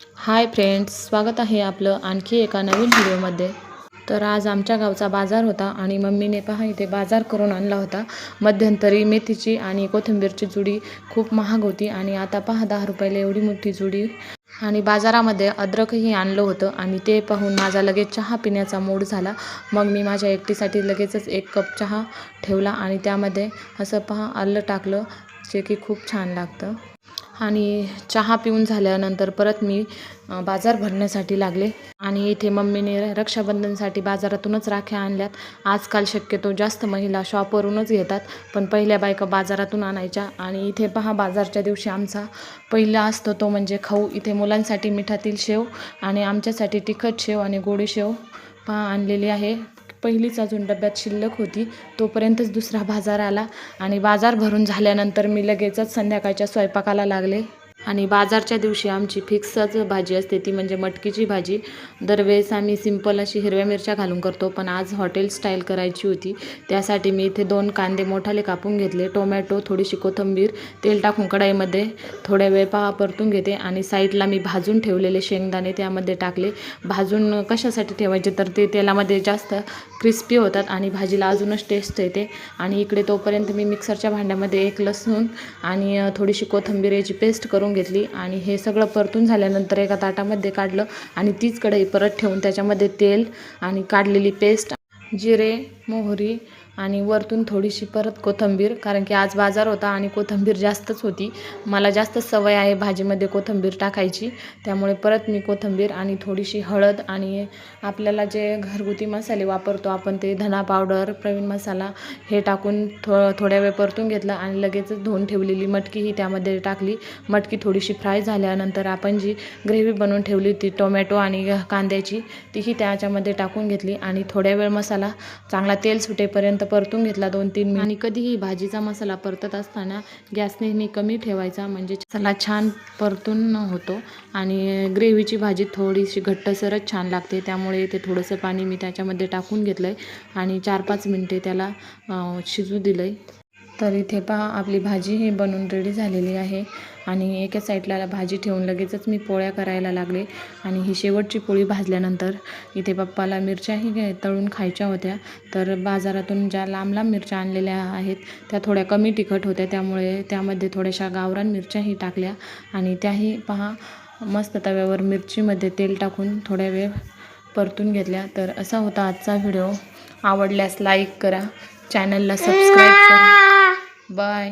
Hi friends, स्वागत आहे आपलं आणखी एका नवीन व्हिडिओमध्ये. तर आज आमच्या गावचा बाजार होता आणि मम्मीने पहा इथे बाजार करून आणला होता. मध्यंतरी मेथीची आणि कोथिंबीरची जुडी खूप महाग होती आणि आता पहा 10 रुपयाला एवढी मोठी जुडी. आणि बाजारामध्ये अद्रकही आणलं होतं आणि ते पाहून माझा लगेच चहा पिण्याचा मूड झाला. मग मी माझ्या एकटीसाठी लगेचच 1 कप चहा ठेवला आणि त्यामध्ये असं पहा आलं टाकलं, जे की खूप छान लागतं. आणि चहा पिऊन झाल्यानंतर परत मी बाजार भरण्यासाठी लागले. आणि इथे मम्मीने रक्षाबंधनसाठी बाजारातूनच राख्या आणल्यात. आजकाल शक्यतो जास्त महिला शॉपवरूनच घेतात, पण पहिल्या बायका बाजारातून आणायच्या. आणि इथे पहा बाजारच्या दिवशी आमचा पहिला असतो तो म्हणजे खाऊ. इथे मुलांसाठी मिठातील शेव आणि आमच्यासाठी तिखट शेव आणि गोडी शेव पहा आणलेली आहे. पहिलीच अजून डब्यात शिल्लक होती, तोपर्यंतच दुसरा बाजार आला. आणि बाजार भरून झाल्यानंतर मी लगेचच संध्याकाळच्या स्वयंपाकाला लागले. आणि बाजारच्या दिवशी आमची फिक्सच भाजी असते, ती म्हणजे मटकीची भाजी. दरवेळेस आम्ही सिंपल अशी हिरव्या मिरच्या घालून करतो, पण आज हॉटेल स्टाईल करायची होती. त्यासाठी मी इथे 2 कांदे मोठाले कापून घेतले, टोमॅटो, थोडीशी कोथिंबीर, तेल टाकून कढईमध्ये थोड्या वेळ परतून घेते. आणि साईडला मी भाजून ठेवलेले शेंगदाणे त्यामध्ये टाकले. भाजून कशासाठी ठेवायचे तर ते तेलामध्ये जास्त क्रिस्पी होतात आणि भाजीला अजूनच टेस्ट येते. आणि इकडे तोपर्यंत मी मिक्सरच्या भांड्यामध्ये 1 लसूण आणि थोडीशी कोथिंबीर याची पेस्ट करून घेतली. आणि हे सगळं परतून झाल्यानंतर एका ताटामध्ये काढलं आणि तीच कढई परत ठेवून त्याच्यामध्ये तेल आणि काढलेली पेस्ट, जिरे, मोहरी आणि वरतून थोडीशी परत कोथिंबीर, कारण की आज बाजार होता आणि कोथिंबीर जास्तच होती. मला जास्त सवय आहे भाजीमध्ये कोथिंबीर टाकायची, त्यामुळे परत मी कोथिंबीर आणि थोडीशी हळद आणि आपल्याला जे घरगुती मसाले वापरतो आपण ते धना पावडर, प्रवीण मसाला हे टाकून थोड्या वेळ परतून घेतलं. आणि लगेचच धुवून ठेवलेली मटकी ही त्यामध्ये टाकली. मटकी थोडीशी फ्राय झाल्यानंतर आपण जी ग्रेव्ही बनवून ठेवली होती टोमॅटो आणि कांद्याची, तीही त्याच्यामध्ये टाकून घेतली. आणि थोड्या वेळ मसाला चांगला तेल सुटेपर्यंत परतून घेतला 2-3 मिनिट. आणि कधीही भाजीचा मसाला परतत असताना गॅस नेहमी कमी ठेवायचा, म्हणजे मसाला छान परतून होतो. आणि ग्रेव्हीची भाजी थोडीशी घट्टसरच छान लागते, त्यामुळे इथे थोडंसं पाणी मी त्याच्यामध्ये टाकून घेतलं आहे आणि 4-5 मिनटे त्याला शिजू दिलं आहे. तर इथे पहा आपली भाजी ही बनवून रेडी झालेली आहे. आणि एका साईडला भाजी ठेवून लगेचच मी पोळ्या करायला लागले. आणि ही शेवटची पोळी भाजल्यानंतर इथे पप्पाला मिरच्याही तळून खायच्या होत्या. तर बाजारातून ज्या लांब लांब मिरच्या आणलेल्या आहेत त्या थोड्या कमी तिखट होत्या, त्यामुळे त्यामध्ये थोड्याशा गावरान मिरच्याही टाकल्या. आणि त्याही पहा मस्त तव्यावर मिरचीमध्ये तेल टाकून थोड्या वेळ परतून घेतल्या. तर असा होता आजचा व्हिडिओ. आवडल्यास लाईक करा, चॅनलला सबस्क्राईब करा. बाय.